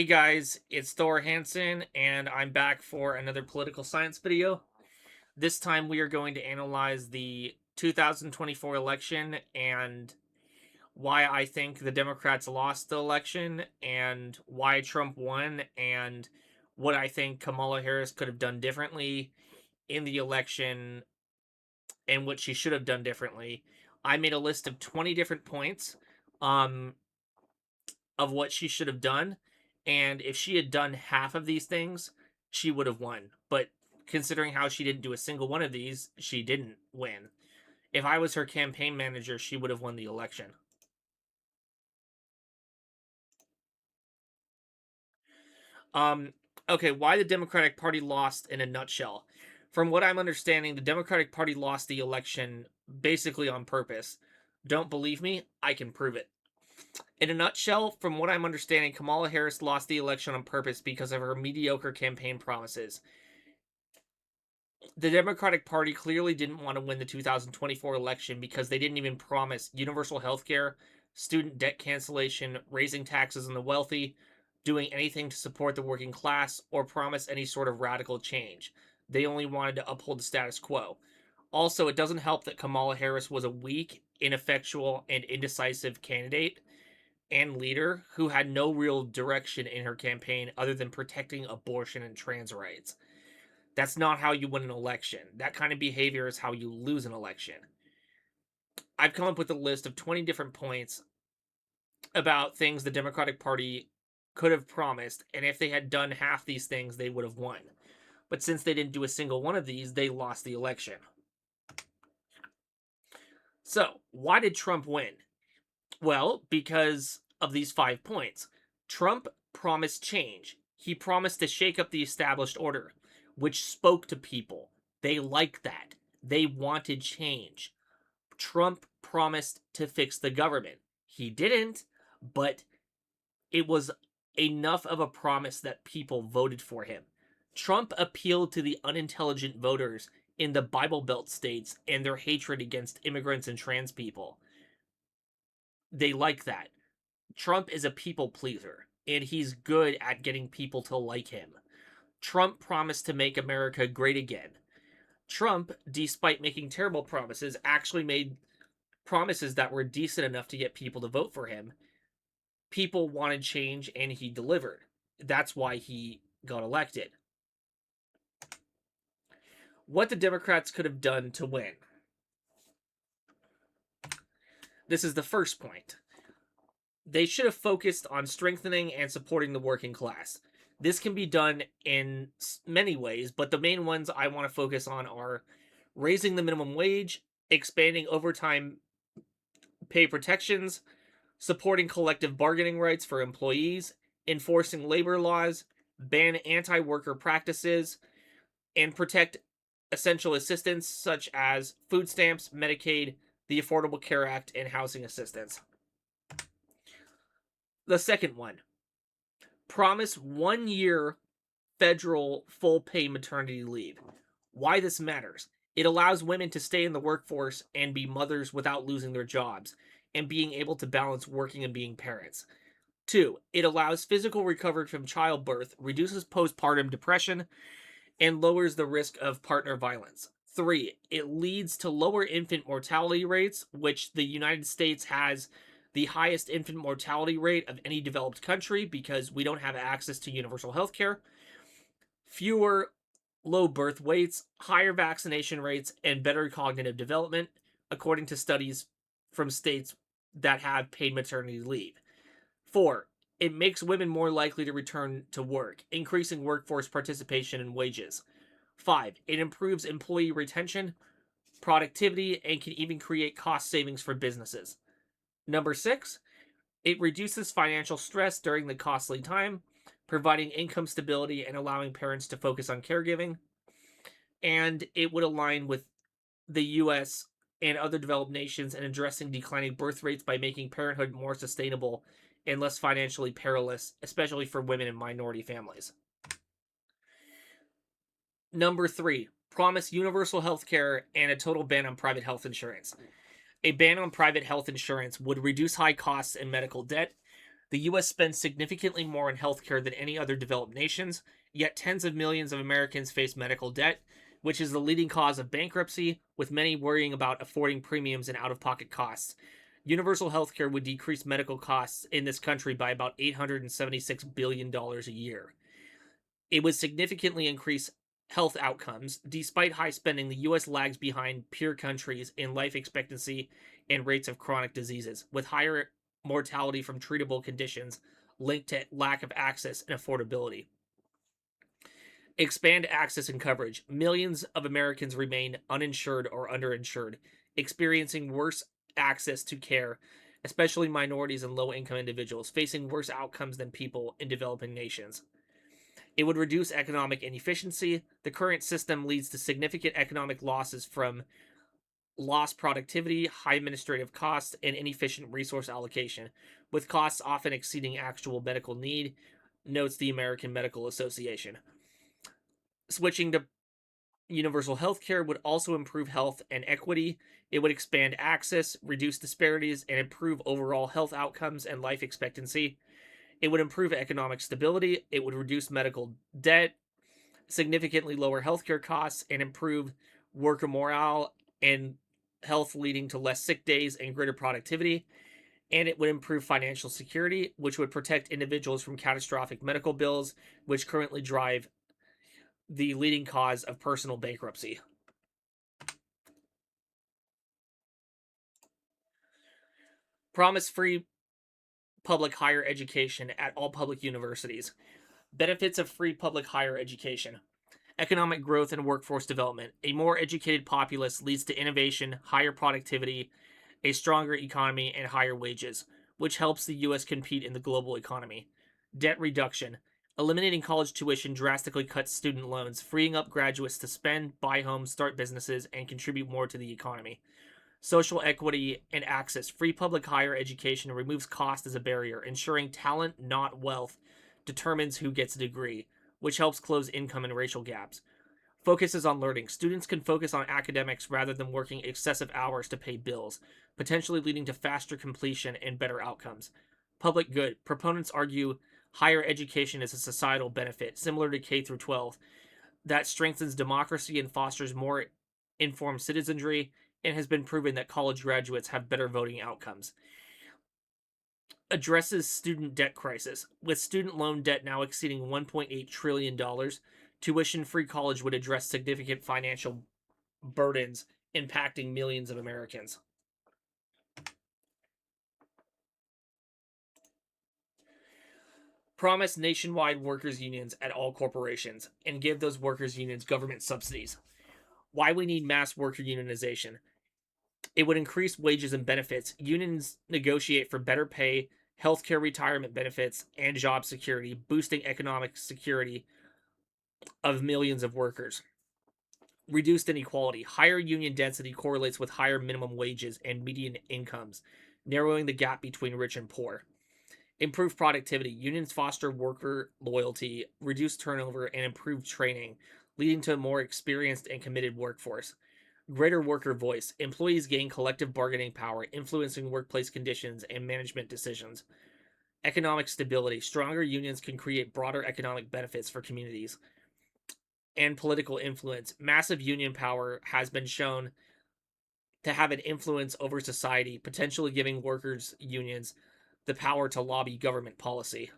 Hey guys, it's Thor Hansen, and I'm back for another political science video. This time we are going to analyze the 2024 election and why I think the Democrats lost the election, and why Trump won, and what I think Kamala Harris could have done differently in the election and what she should have done differently. I made a list of 20 different points. Um, of what she should have done. And if she had done half of these things, she would have won. But considering how she didn't do a single one of these, she didn't win. If I was her campaign manager, she would have won the election. Um, okay, why the Democratic Party lost in a nutshell. From what I'm understanding, the Democratic Party lost the election basically on purpose. Don't believe me? I can prove it. In a nutshell, from what I'm understanding, Kamala Harris lost the election on purpose because of her mediocre campaign promises. The Democratic Party clearly didn't want to win the 2024 election because they didn't even promise universal health care, student debt cancellation, raising taxes on the wealthy, doing anything to support the working class, or promise any sort of radical change. They only wanted to uphold the status quo. Also, it doesn't help that Kamala Harris was a weak, ineffectual, and indecisive candidate and leader who had no real direction in her campaign other than protecting abortion and trans rights. That's not how you win an election. That kind of behavior is how you lose an election. I've come up with a list of 20 different points about things the Democratic Party could have promised, and if they had done half these things, they would have won. But since they didn't do a single one of these, they lost the election. So, why did Trump win? Well, because of these 5 points. Trump promised change. He promised to shake up the established order, which spoke to people. They liked that. They wanted change. Trump promised to fix the government. He didn't, but it was enough of a promise that people voted for him. Trump appealed to the unintelligent voters in the Bible Belt states and their hatred against immigrants and trans people. They like that. Trump is a people pleaser, and he's good at getting people to like him. Trump promised to make America great again. Trump, despite making terrible promises, actually made promises that were decent enough to get people to vote for him. People wanted change, and he delivered. That's why he got elected. What the Democrats could have done to win. This is the first point. They should have focused on strengthening and supporting the working class. This can be done in many ways, but the main ones I want to focus on are raising the minimum wage, expanding overtime pay protections, supporting collective bargaining rights for employees, enforcing labor laws, ban anti worker practices, and protect essential assistance such as food stamps, Medicaid, the Affordable Care Act, and housing assistance. The second one, promise 1 year federal full pay maternity leave. Why this matters. It allows women to stay in the workforce and be mothers without losing their jobs and being able to balance working and being parents. 2, it allows physical recovery from childbirth, reduces postpartum depression, and lowers the risk of partner violence. 3, it leads to lower infant mortality rates, which the United States has the highest infant mortality rate of any developed country because we don't have access to universal health care. Fewer low birth weights, higher vaccination rates, and better cognitive development, according to studies from states that have paid maternity leave. 4, it makes women more likely to return to work, increasing workforce participation and wages. 5, it improves employee retention, productivity, and can even create cost savings for businesses. Number 6, it reduces financial stress during the costly time, providing income stability and allowing parents to focus on caregiving. And it would align with the US and other developed nations in addressing declining birth rates by making parenthood more sustainable and less financially perilous, especially for women and minority families. Number 3, promise universal health care and a total ban on private health insurance. A ban on private health insurance would reduce high costs and medical debt. The US spends significantly more on healthcare than any other developed nations, yet tens of millions of Americans face medical debt, which is the leading cause of bankruptcy, with many worrying about affording premiums and out of pocket costs. Universal healthcare would decrease medical costs in this country by about $876 billion a year. It would significantly increase health outcomes. Despite high spending, the US lags behind peer countries in life expectancy and rates of chronic diseases, with higher mortality from treatable conditions linked to lack of access and affordability. Expand access and coverage. Millions of Americans remain uninsured or underinsured, experiencing worse access to care, especially minorities and low income individuals, facing worse outcomes than people in developing nations. It would reduce economic inefficiency. The current system leads to significant economic losses from lost productivity, high administrative costs, and inefficient resource allocation, with costs often exceeding actual medical need, notes the American Medical Association. Switching to universal health care would also improve health and equity. It would expand access, reduce disparities, and improve overall health outcomes and life expectancy. It would improve economic stability. It would reduce medical debt, significantly lower healthcare costs, and improve worker morale and health, leading to less sick days and greater productivity. And it would improve financial security, which would protect individuals from catastrophic medical bills, which currently drive the leading cause of personal bankruptcy. Promise free public higher education at all public universities. Benefits of free public higher education. Economic growth and workforce development. A more educated populace leads to innovation, higher productivity, a stronger economy, and higher wages, which helps the U.S. compete in the global economy. Debt reduction. Eliminating college tuition drastically cuts student loans, freeing up graduates to spend, buy homes, start businesses, and contribute more to the economy. Social equity and access. Free public higher education removes cost as a barrier, ensuring talent, not wealth, determines who gets a degree, which helps close income and racial gaps. Focuses on learning. Students can focus on academics rather than working excessive hours to pay bills, potentially leading to faster completion and better outcomes. Public good. Proponents argue higher education is a societal benefit, similar to K through 12, that strengthens democracy and fosters more informed citizenry, and has been proven that college graduates have better voting outcomes. Addresses student debt crisis. With student loan debt now exceeding $1.8 trillion, tuition free college would address significant financial burdens impacting millions of Americans. Promise nationwide workers' unions at all corporations and give those workers' unions government subsidies. Why we need mass worker unionization. It would increase wages and benefits. Unions negotiate for better pay, healthcare, retirement benefits, and job security, boosting economic security of millions of workers. Reduced inequality. Higher union density correlates with higher minimum wages and median incomes, narrowing the gap between rich and poor. Improved productivity. Unions foster worker loyalty, reduce turnover, and improve training, leading to a more experienced and committed workforce. Greater worker voice. Employees gain collective bargaining power, influencing workplace conditions and management decisions. Economic stability. Stronger unions can create broader economic benefits for communities. And political influence. Massive union power has been shown to have an influence over society, potentially giving workers' unions the power to lobby government policy.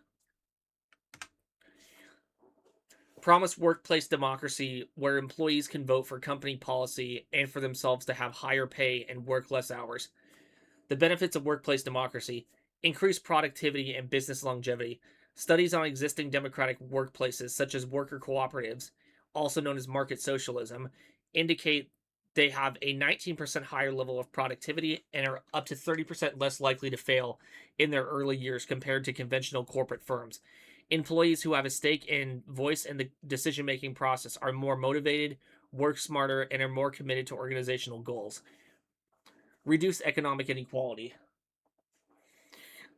Promise workplace democracy where employees can vote for company policy and for themselves to have higher pay and work less hours. The benefits of workplace democracy: increased productivity and business longevity. Studies on existing democratic workplaces, such as worker cooperatives, also known as market socialism, indicate they have a 19% higher level of productivity and are up to 30% less likely to fail in their early years compared to conventional corporate firms. Employees who have a stake in voice in the decision making process are more motivated, work smarter, and are more committed to organizational goals. Reduce economic inequality.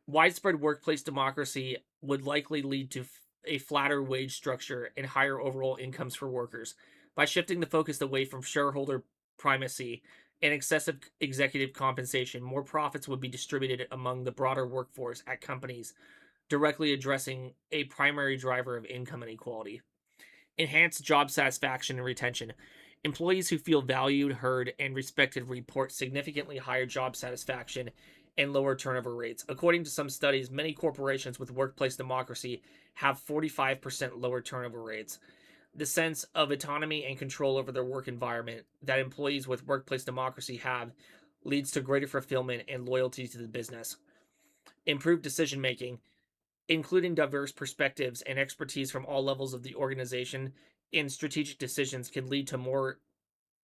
Widespread workplace democracy would likely lead to a flatter wage structure and higher overall incomes for workers. By shifting the focus away from shareholder primacy and excessive executive compensation, more profits would be distributed among the broader workforce at companies directly addressing a primary driver of income inequality. Enhance job satisfaction and retention. Employees who feel valued, heard, and respected report significantly higher job satisfaction and lower turnover rates. According to some studies, many corporations with workplace democracy have 45% lower turnover rates. The sense of autonomy and control over their work environment that employees with workplace democracy have leads to greater fulfillment and loyalty to the business. Improved decision making, including diverse perspectives and expertise from all levels of the organization in strategic decisions, can lead to more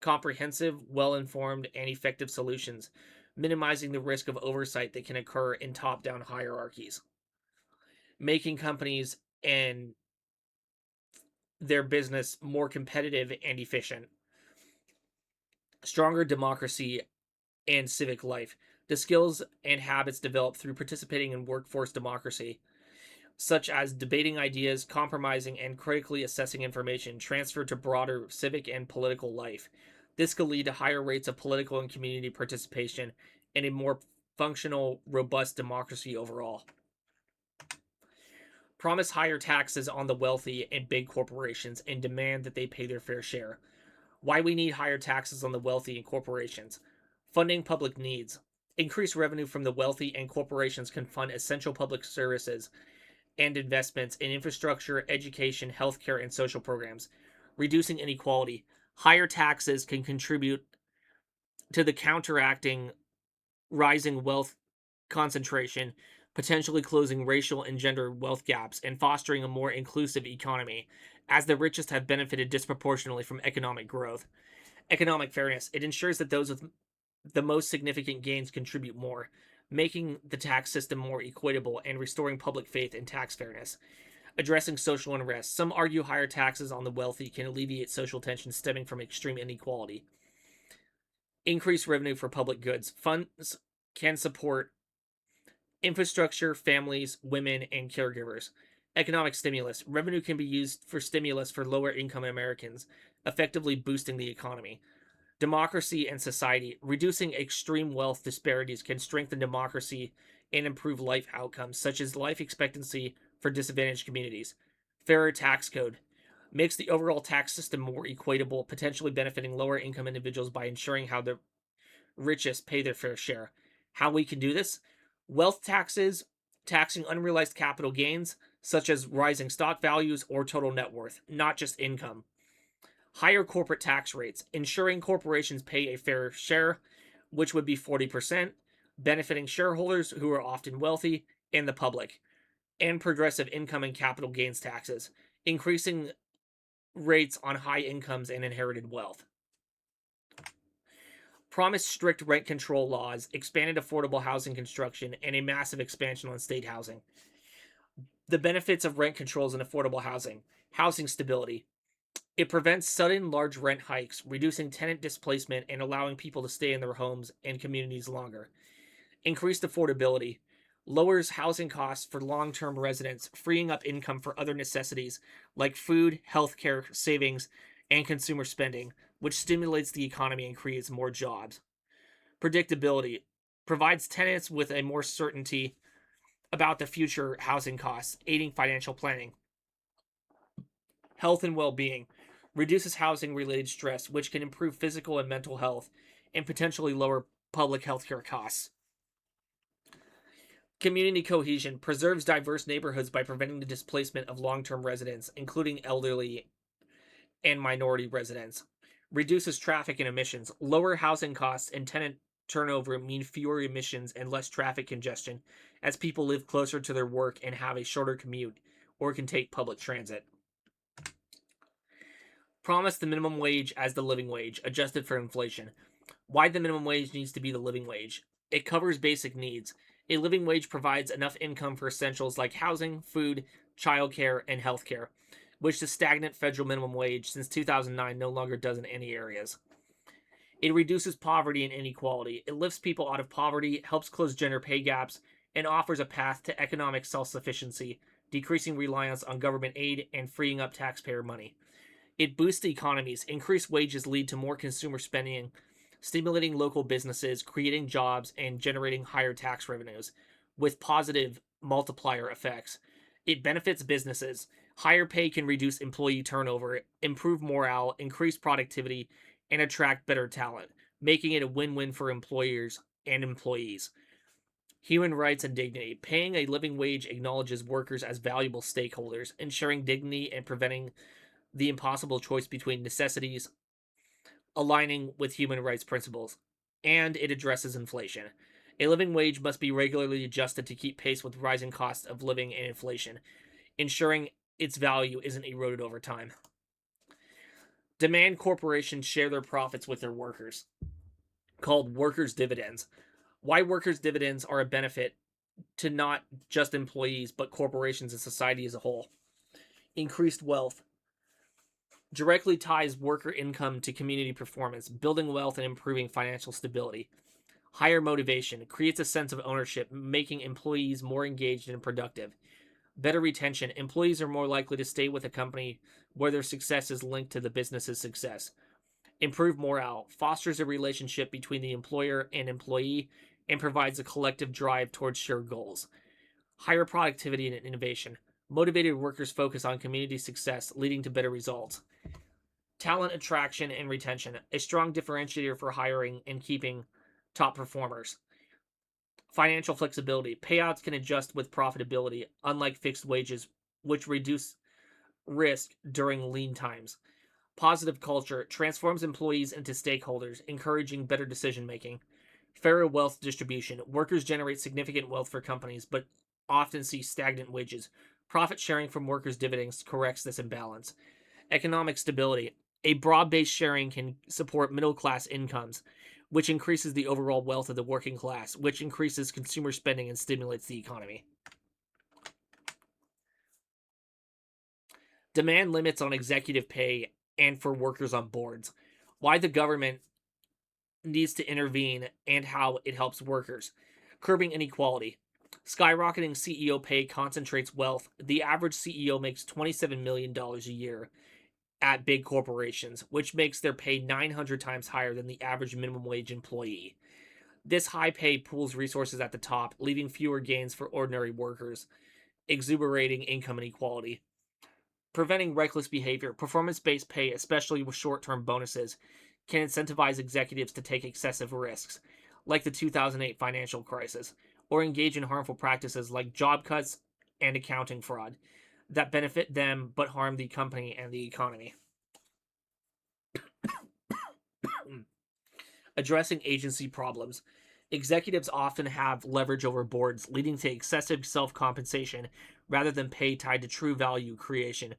comprehensive, well informed, and effective solutions, minimizing the risk of oversight that can occur in top down hierarchies, making companies and their business more competitive and efficient. Stronger democracy and civic life. The skills and habits developed through participating in workforce democracy, such as debating ideas, compromising, and critically assessing information, transferred to broader civic and political life. This could lead to higher rates of political and community participation and a more functional, robust democracy overall. Promise higher taxes on the wealthy and big corporations and demand that they pay their fair share. Why we need higher taxes on the wealthy and corporations. Funding public needs. Increased revenue from the wealthy and corporations can fund essential public services and investments in infrastructure, education, healthcare, and social programs. Reducing inequality. Higher taxes can contribute to the counteracting rising wealth concentration, potentially closing racial and gender wealth gaps, and fostering a more inclusive economy, as the richest have benefited disproportionately from economic growth. Economic fairness. It ensures that those with the most significant gains contribute more, making the tax system more equitable and restoring public faith in tax fairness. Addressing social unrest. Some argue higher taxes on the wealthy can alleviate social tensions stemming from extreme inequality. Increase revenue for public goods. Funds can support infrastructure, families, women, and caregivers. Economic stimulus. Revenue can be used for stimulus for lower income Americans, effectively boosting the economy. Democracy and society. Reducing extreme wealth disparities can strengthen democracy and improve life outcomes, such as life expectancy for disadvantaged communities. Fairer tax code. Makes the overall tax system more equitable, potentially benefiting lower income individuals by ensuring how the richest pay their fair share. How we can do this? Wealth taxes, taxing unrealized capital gains, such as rising stock values or total net worth, not just income. Higher corporate tax rates, ensuring corporations pay a fair share, which would be 40%, benefiting shareholders who are often wealthy and the public. And progressive income and capital gains taxes, increasing rates on high incomes and inherited wealth. Promised strict rent control laws, expanded affordable housing construction, and a massive expansion on state housing. The benefits of rent controls and affordable housing. Housing stability. It prevents sudden large rent hikes, reducing tenant displacement and allowing people to stay in their homes and communities longer. Increased affordability. Lowers housing costs for long-term residents, freeing up income for other necessities like food, healthcare, savings, and consumer spending, which stimulates the economy and creates more jobs. Predictability. Provides tenants with a more certainty about the future housing costs, aiding financial planning. Health and well-being. Reduces housing-related stress, which can improve physical and mental health and potentially lower public healthcare costs. Community cohesion. Preserves diverse neighborhoods by preventing the displacement of long-term residents, including elderly and minority residents. Reduces traffic and emissions. Lower housing costs and tenant turnover mean fewer emissions and less traffic congestion, as people live closer to their work and have a shorter commute or can take public transit. Promise the minimum wage as the living wage, adjusted for inflation. Why the minimum wage needs to be the living wage. It covers basic needs. A living wage provides enough income for essentials like housing, food, childcare, and healthcare, which the stagnant federal minimum wage since 2009 no longer does in any areas. It reduces poverty and inequality. It lifts people out of poverty, helps close gender pay gaps, and offers a path to economic self-sufficiency, decreasing reliance on government aid and freeing up taxpayer money. It boosts economies. Increased wages lead to more consumer spending, stimulating local businesses, creating jobs, and generating higher tax revenues, with positive multiplier effects. It benefits businesses. Higher pay can reduce employee turnover, improve morale, increase productivity, and attract better talent, making it a win win for employers and employees. Human rights and dignity. Paying a living wage acknowledges workers as valuable stakeholders, ensuring dignity and preventing the impossible choice between necessities, aligning with human rights principles. And it addresses inflation. A living wage must be regularly adjusted to keep pace with rising costs of living and inflation, ensuring its value isn't eroded over time. Demand corporations share their profits with their workers, called workers' dividends. Why workers' dividends are a benefit to not just employees, but corporations and society as a whole. Increased wealth directly ties worker income to community performance, building wealth and improving financial stability. Higher motivation creates a sense of ownership, making employees more engaged and productive. Better retention. Employees are more likely to stay with a company where their success is linked to the business's success. Improved morale fosters a relationship between the employer and employee and provides a collective drive towards shared goals. Higher productivity and innovation. Motivated workers focus on community success, leading to better results. Talent attraction and retention. A strong differentiator for hiring and keeping top performers. Financial flexibility. Payouts can adjust with profitability, unlike fixed wages, which reduce risk during lean times. Positive culture transforms employees into stakeholders, encouraging better decision making. Fairer wealth distribution. Workers generate significant wealth for companies, but often see stagnant wages. Profit sharing from workers' dividends corrects this imbalance. Economic stability. A broad based sharing can support middle class incomes, which increases the overall wealth of the working class, which increases consumer spending and stimulates the economy. Demand limits on executive pay and for workers on boards. Why the government needs to intervene and how it helps workers. Curbing inequality. Skyrocketing CEO pay concentrates wealth. The average CEO makes $27 million a year at big corporations, which makes their pay 900 times higher than the average minimum wage employee. This high pay pools resources at the top, leaving fewer gains for ordinary workers, exuberating income inequality. Preventing reckless behavior. Performance based pay, especially with short term bonuses, can incentivize executives to take excessive risks, like the 2008 financial crisis, or engage in harmful practices like job cuts and accounting fraud that benefit them but harm the company and the economy. Addressing agency problems. Executives often have leverage over boards, leading to excessive self compensation rather than pay tied to true value creation,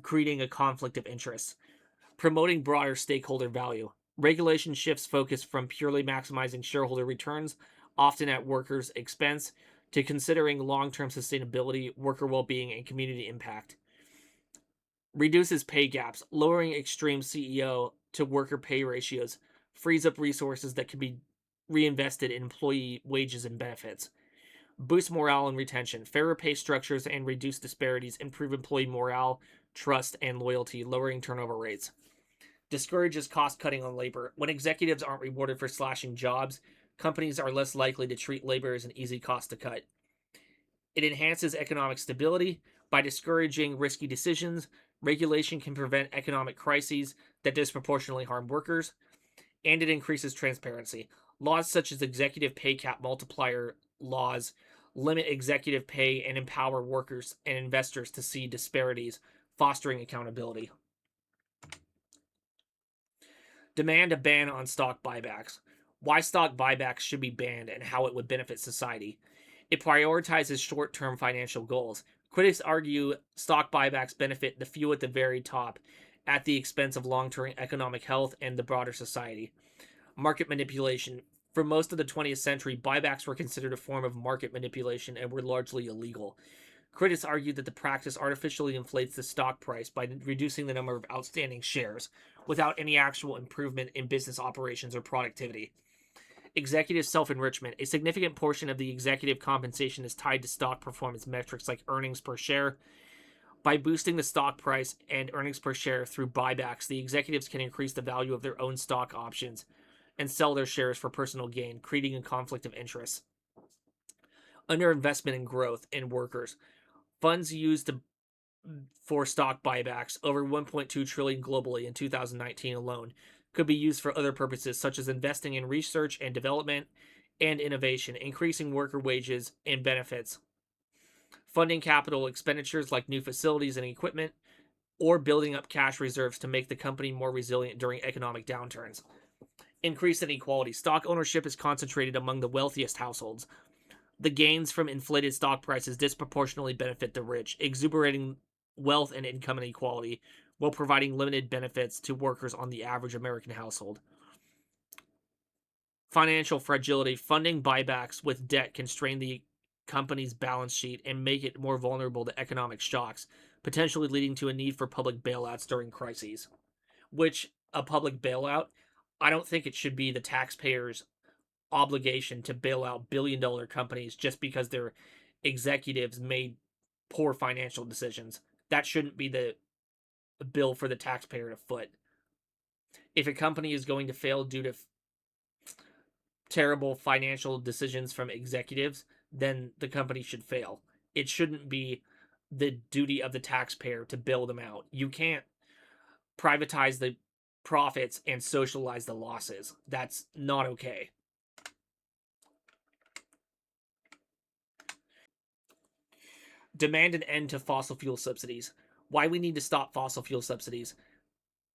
creating a conflict of interest. Promoting broader stakeholder value. Regulation shifts focus from purely maximizing shareholder returns, often at workers' expense, to considering long term sustainability, worker well being, and community impact. Reduces pay gaps, lowering extreme CEO to worker pay ratios, frees up resources that can be reinvested in employee wages and benefits. Boosts morale and retention. Fairer pay structures and reduced disparities improve employee morale, trust, and loyalty, lowering turnover rates. Discourages cost cutting on labor. When executives aren't rewarded for slashing jobs, companies are less likely to treat labor as an easy cost to cut. It enhances economic stability by discouraging risky decisions. Regulation can prevent economic crises that disproportionately harm workers, and it increases transparency. Laws such as executive pay cap multiplier laws limit executive pay and empower workers and investors to see disparities, fostering accountability. Demand a ban on stock buybacks. Why stock buybacks should be banned and how it would benefit society. It prioritizes short term financial goals. Critics argue stock buybacks benefit the few at the very top at the expense of long term economic health and the broader society. Market manipulation. For most of the 20th century, buybacks were considered a form of market manipulation and were largely illegal. Critics argue that the practice artificially inflates the stock price by reducing the number of outstanding shares without any actual improvement in business operations or productivity. Executive self enrichment. A significant portion of the executive compensation is tied to stock performance metrics like earnings per share. By boosting the stock price and earnings per share through buybacks, the executives can increase the value of their own stock options and sell their shares for personal gain, creating a conflict of interest. Underinvestment in growth and workers. Funds used for stock buybacks, over 1.2 trillion globally in 2019 alone, could be used for other purposes such as investing in research and development and innovation, increasing worker wages and benefits, funding capital expenditures like new facilities and equipment, or building up cash reserves to make the company more resilient during economic downturns. Increased inequality. Stock ownership is concentrated among the wealthiest households. The gains from inflated stock prices disproportionately benefit the rich, exuberating wealth and income inequality while providing limited benefits to workers on the average American household. Financial fragility. Funding buybacks with debt can strain the company's balance sheet and make it more vulnerable to economic shocks, potentially leading to a need for public bailouts during crises. Which, a public bailout, I don't think it should be the taxpayers' obligation to bail out billion-dollar companies just because their executives made poor financial decisions. That shouldn't be the bill for the taxpayer to foot. If a company is going to fail due to terrible financial decisions from executives, then the company should fail. It shouldn't be the duty of the taxpayer to bail them out. You can't privatize the profits and socialize the losses. That's not okay. Demand an end to fossil fuel subsidies. Why we need to stop fossil fuel subsidies.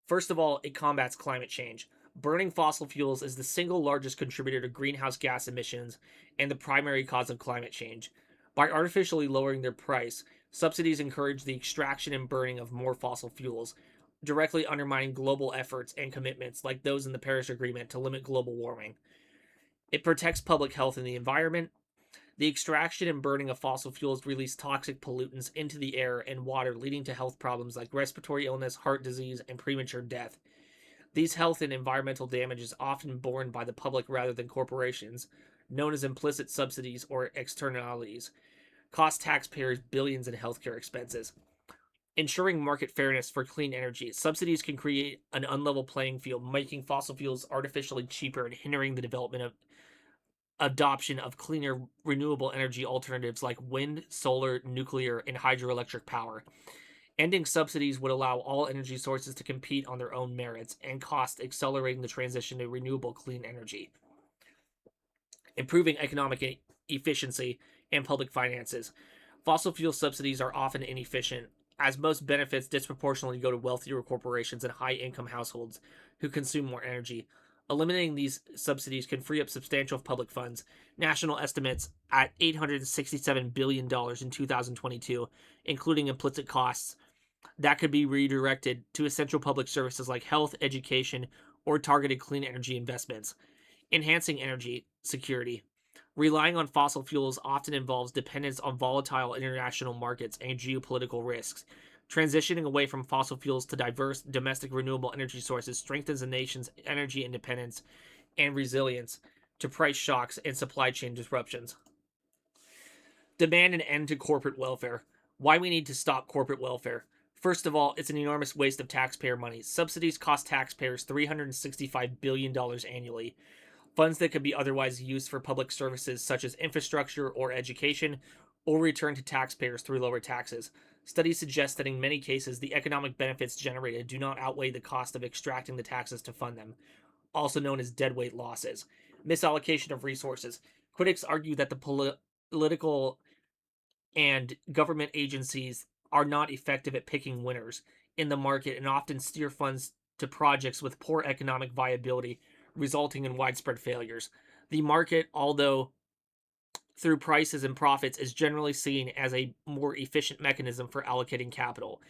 First of all, it combats climate change. Burning fossil fuels is the single largest contributor to greenhouse gas emissions and the primary cause of climate change. By artificially lowering their price, subsidies encourage the extraction and burning of more fossil fuels, directly undermining global efforts and commitments like those in the Paris Agreement to limit global warming. It protects public health and the environment. The extraction and burning of fossil fuels release toxic pollutants into the air and water, leading to health problems like respiratory illness, heart disease, and premature death. These health and environmental damages often borne by the public rather than corporations, known as implicit subsidies or externalities, cost taxpayers billions in healthcare expenses. Ensuring market fairness for clean energy. Subsidies can create an unlevel playing field, making fossil fuels artificially cheaper and hindering the development of adoption of cleaner renewable energy alternatives like wind, solar, nuclear, and hydroelectric power. Ending subsidies would allow all energy sources to compete on their own merits and cost, accelerating the transition to renewable clean energy. Improving economic efficiency and public finances. Fossil fuel subsidies are often inefficient, as most benefits disproportionately go to wealthier corporations and high income households who consume more energy. Eliminating these subsidies can free up substantial public funds. National estimates at $867 billion in 2022, including implicit costs, that could be redirected to essential public services like health, education, or targeted clean energy investments. Enhancing energy security. Relying on fossil fuels often involves dependence on volatile international markets and geopolitical risks. Transitioning away from fossil fuels to diverse domestic renewable energy sources strengthens a nation's energy independence and resilience to price shocks and supply chain disruptions. Demand an end to corporate welfare. Why we need to stop corporate welfare. First of all, it's an enormous waste of taxpayer money. Subsidies cost taxpayers $365 billion annually. Funds that could be otherwise used for public services such as infrastructure or education, or returned to taxpayers through lower taxes. Studies suggest that in many cases, the economic benefits generated do not outweigh the cost of extracting the taxes to fund them, also known as deadweight losses. Misallocation of resources. Critics argue that the political and government agencies are not effective at picking winners in the market and often steer funds to projects with poor economic viability, resulting in widespread failures. The market, although through prices and profits, is generally seen as a more efficient mechanism for allocating capital.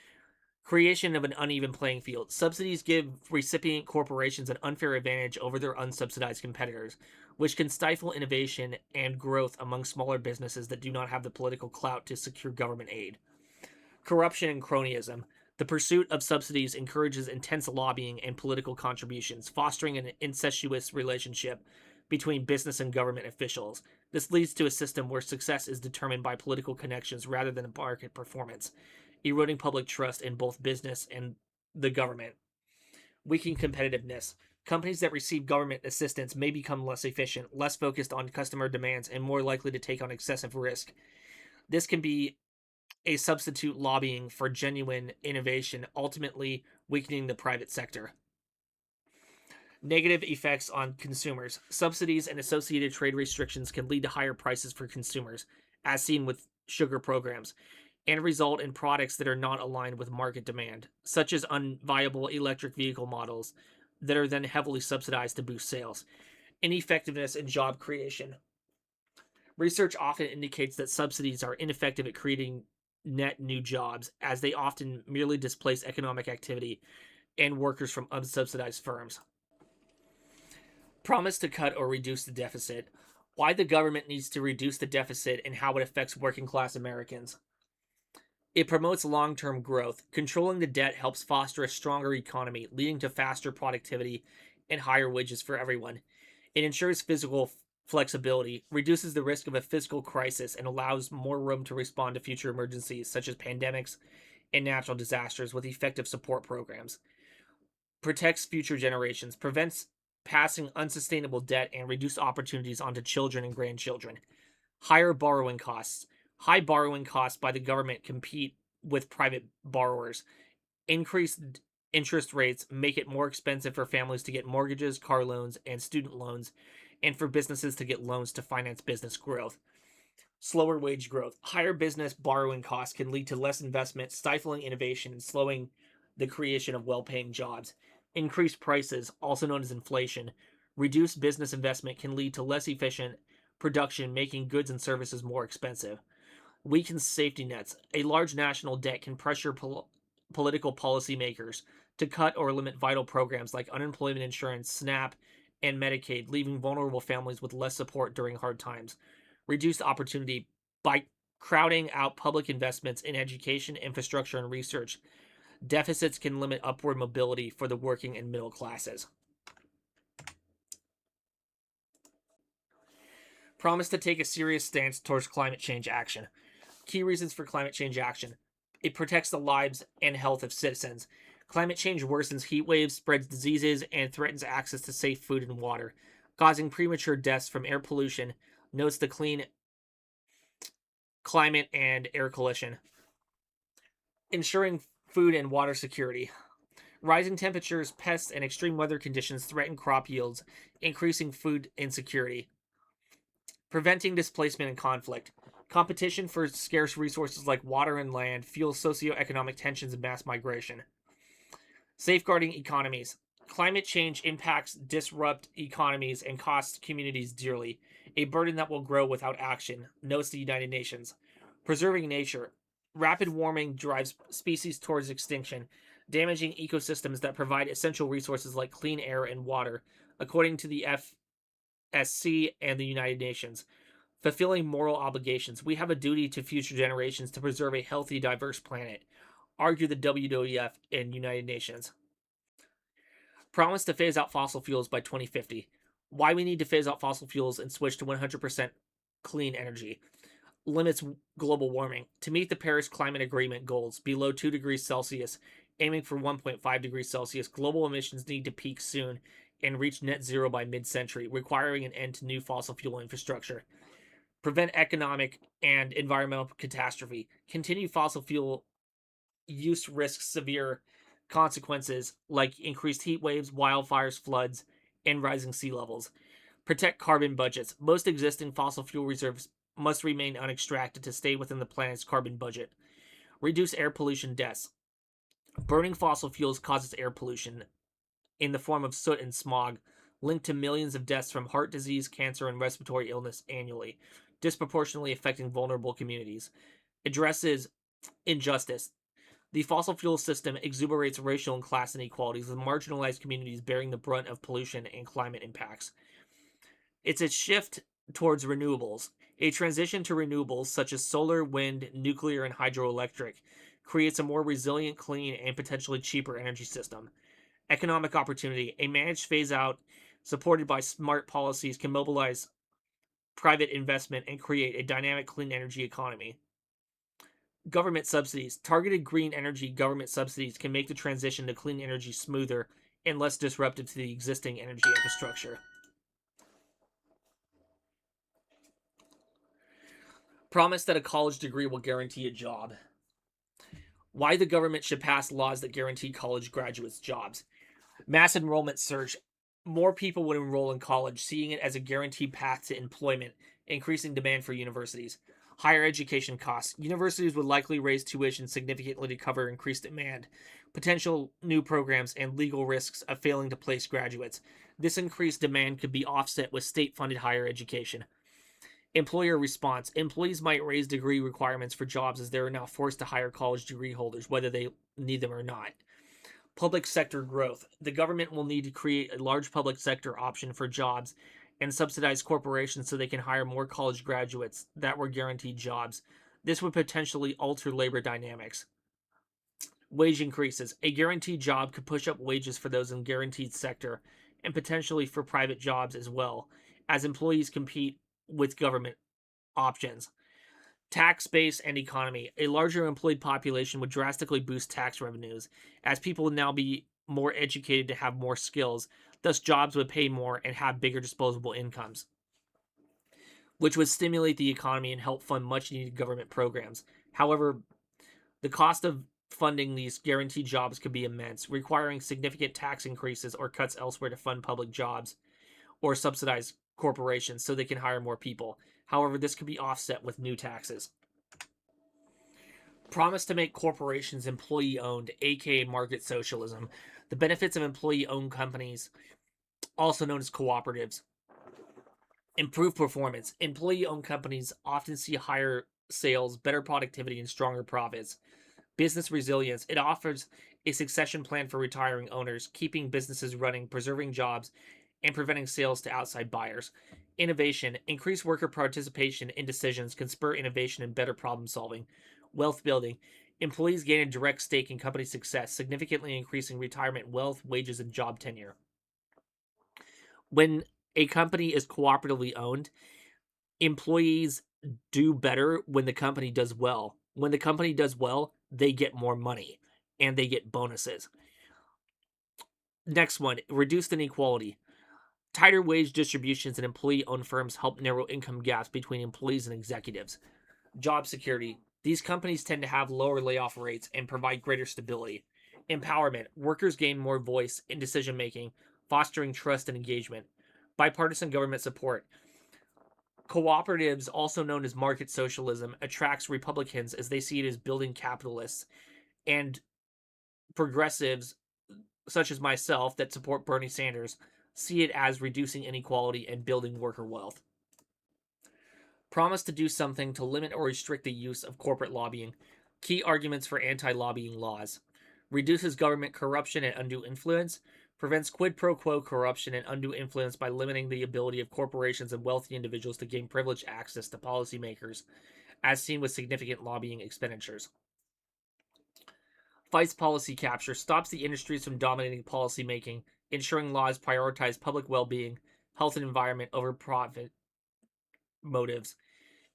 Creation of an uneven playing field. Subsidies give recipient corporations an unfair advantage over their unsubsidized competitors, which can stifle innovation and growth among smaller businesses that do not have the political clout to secure government aid. Corruption and cronyism. The pursuit of subsidies encourages intense lobbying and political contributions, fostering an incestuous relationship between business and government officials. This leads to a system where success is determined by political connections rather than market performance, eroding public trust in both business and the government. Weakening competitiveness. Companies that receive government assistance may become less efficient, less focused on customer demands, and more likely to take on excessive risk. This can be a substitute lobbying for genuine innovation, ultimately weakening the private sector. Negative effects on consumers. Subsidies and associated trade restrictions can lead to higher prices for consumers, as seen with sugar programs, and result in products that are not aligned with market demand, such as unviable electric vehicle models that are then heavily subsidized to boost sales. Ineffectiveness in job creation. Research often indicates that subsidies are ineffective at creating net new jobs, as they often merely displace economic activity and workers from unsubsidized firms. Promise to cut or reduce the deficit. Why the government needs to reduce the deficit and how it affects working class Americans. It promotes long term growth. Controlling the debt helps foster a stronger economy, leading to faster productivity and higher wages for everyone. It ensures physical flexibility, reduces the risk of a fiscal crisis, and allows more room to respond to future emergencies such as pandemics and natural disasters with effective support programs. Protects future generations, prevents passing unsustainable debt, and reduce opportunities onto children and grandchildren. Higher borrowing costs. High borrowing costs by the government compete with private borrowers. Increased interest rates make it more expensive for families to get mortgages, car loans, and student loans, and for businesses to get loans to finance business growth. Slower wage growth. Higher business borrowing costs can lead to less investment, stifling innovation, and slowing the creation of well paying jobs. Increased prices, also known as inflation, reduced business investment can lead to less efficient production, making goods and services more expensive. Weakens safety nets. A large national debt can pressure political policymakers to cut or limit vital programs like unemployment insurance, SNAP, and Medicaid, leaving vulnerable families with less support during hard times. Reduced opportunity by crowding out public investments in education, infrastructure, and research. Deficits can limit upward mobility for the working and middle classes. Promise to take a serious stance towards climate change action. Key reasons for climate change action. It protects the lives and health of citizens. Climate change worsens heat waves, spreads diseases, and threatens access to safe food and water, causing premature deaths from air pollution, notes the Clean Climate and Air Coalition. Ensuring food and water security. Rising temperatures, pests, and extreme weather conditions threaten crop yields, increasing food insecurity. Preventing displacement and conflict. Competition for scarce resources like water and land fuels socioeconomic tensions and mass migration. Safeguarding economies. Climate change impacts disrupt economies and costs communities dearly, a burden that will grow without action, notes the United Nations. Preserving nature. Rapid warming drives species towards extinction, damaging ecosystems that provide essential resources like clean air and water, according to the FSC and the United Nations. Fulfilling moral obligations. We have a duty to future generations to preserve a healthy, diverse planet, argue the WWF and United Nations. Promise to phase out fossil fuels by 2050. Why we need to phase out fossil fuels and switch to 100% clean energy. Limits global warming. To meet the Paris Climate Agreement goals, below 2 degrees Celsius, aiming for 1.5 degrees Celsius, global emissions need to peak soon and reach net zero by mid-century, requiring an end to new fossil fuel infrastructure. Prevent economic and environmental catastrophe. Continue fossil fuel use risks severe consequences like increased heat waves, wildfires, floods, and rising sea levels. Protect carbon budgets. Most existing fossil fuel reserves must remain unextracted to stay within the planet's carbon budget. Reduce air pollution deaths. Burning fossil fuels causes air pollution in the form of soot and smog, linked to millions of deaths from heart disease, cancer, and respiratory illness annually, disproportionately affecting vulnerable communities. Addresses injustice. The fossil fuel system exuberates racial and class inequalities, with marginalized communities bearing the brunt of pollution and climate impacts. It's a shift towards renewables. A transition to renewables, such as solar, wind, nuclear, and hydroelectric, creates a more resilient, clean, and potentially cheaper energy system. Economic opportunity. A managed phase out, supported by smart policies, can mobilize private investment and create a dynamic clean energy economy. Government subsidies. Targeted green energy government subsidies can make the transition to clean energy smoother and less disruptive to the existing energy infrastructure. Promise that a college degree will guarantee a job. Why the government should pass laws that guarantee college graduates jobs. Mass enrollment surge. More people would enroll in college, seeing it as a guaranteed path to employment, increasing demand for universities. Higher education costs. Universities would likely raise tuition significantly to cover increased demand, potential new programs, and legal risks of failing to place graduates. This increased demand could be offset with state funded higher education. Employer response. Employees might raise degree requirements for jobs as they are now forced to hire college degree holders, whether they need them or not. Public sector growth. The government will need to create a large public sector option for jobs and subsidize corporations so they can hire more college graduates that were guaranteed jobs. This would potentially alter labor dynamics. Wage increases. A guaranteed job could push up wages for those in guaranteed sector and potentially for private jobs as well, as employees compete with government options. Tax base and economy. A larger employed population would drastically boost tax revenues, as people would now be more educated to have more skills. Thus, jobs would pay more and have bigger disposable incomes, which would stimulate the economy and help fund much needed government programs. However, the cost of funding these guaranteed jobs could be immense, requiring significant tax increases or cuts elsewhere to fund public jobs or subsidize corporations so they can hire more people. However, this could be offset with new taxes. Promise to make corporations employee owned, aka market socialism. The benefits of employee owned companies, also known as cooperatives. Improve performance. Employee owned companies often see higher sales, better productivity, and stronger profits. Business resilience. It offers a succession plan for retiring owners, keeping businesses running, preserving jobs, and preventing sales to outside buyers. Innovation. Increased worker participation in decisions can spur innovation and better problem solving. Wealth building. Employees gain a direct stake in company success, significantly increasing retirement wealth, wages, and job tenure. When a company is cooperatively owned, employees do better when the company does well. When the company does well, they get more money and they get bonuses. Next one, reduced inequality. Tighter wage distributions in employee owned firms help narrow income gaps between employees and executives. Job security. These companies tend to have lower layoff rates and provide greater stability. Empowerment. Workers gain more voice in decision making, fostering trust and engagement. Bipartisan government support. Cooperatives, also known as market socialism, attracts Republicans as they see it as building capitalists, and progressives, such as myself, that support Bernie Sanders, see it as reducing inequality and building worker wealth. Promise to do something to limit or restrict the use of corporate lobbying. Key arguments for anti lobbying laws. Reduces government corruption and undue influence. Prevents quid pro quo corruption and undue influence by limiting the ability of corporations and wealthy individuals to gain privileged access to policymakers, as seen with significant lobbying expenditures. Fights policy capture. Stops the industries from dominating policymaking, ensuring laws prioritize public well being, health, and environment over profit motives.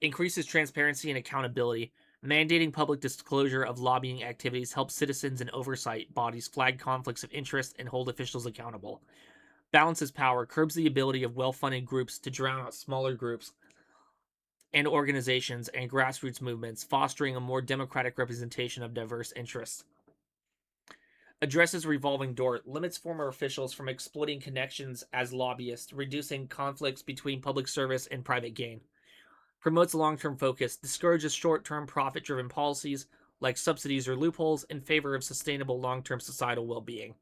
Increases transparency and accountability. Mandating public disclosure of lobbying activities helps citizens and oversight bodies flag conflicts of interest and hold officials accountable. Balances power, curbs the ability of well funded groups to drown out smaller groups and organizations and grassroots movements, fostering a more democratic representation of diverse interests. Addresses revolving door, limits former officials from exploiting connections as lobbyists, reducing conflicts between public service and private gain. Promotes long-term focus, discourages short-term profit-driven policies like subsidies or loopholes in favor of sustainable long-term societal well-being.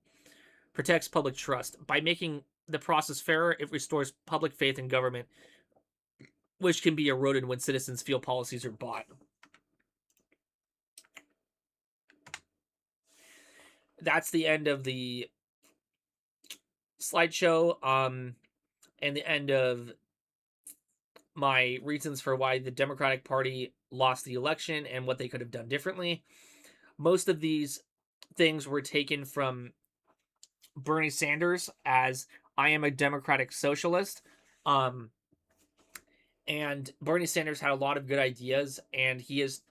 Protects public trust. By making the process fairer, it restores public faith in government, which can be eroded when citizens feel policies are bought. That's the end of the slideshow, and the end of my reasons for why the Democratic Party lost the election and what they could have done differently. Most of these things were taken from Bernie Sanders, as I am a democratic socialist. And Bernie Sanders had a lot of good ideas, and he has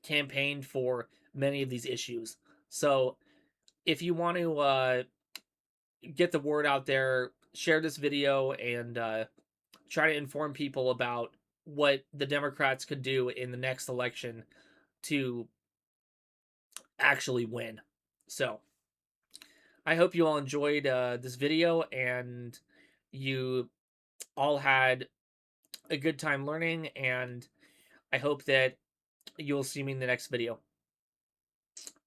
campaigned for many of these issues. So if you want to get the word out there, share this video, and try to inform people about what the Democrats could do in the next election to actually win. So, I hope you all enjoyed this video and you all had a good time learning, and I hope that you'll see me in the next video.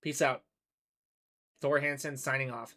Peace out. Thor Hansen signing off.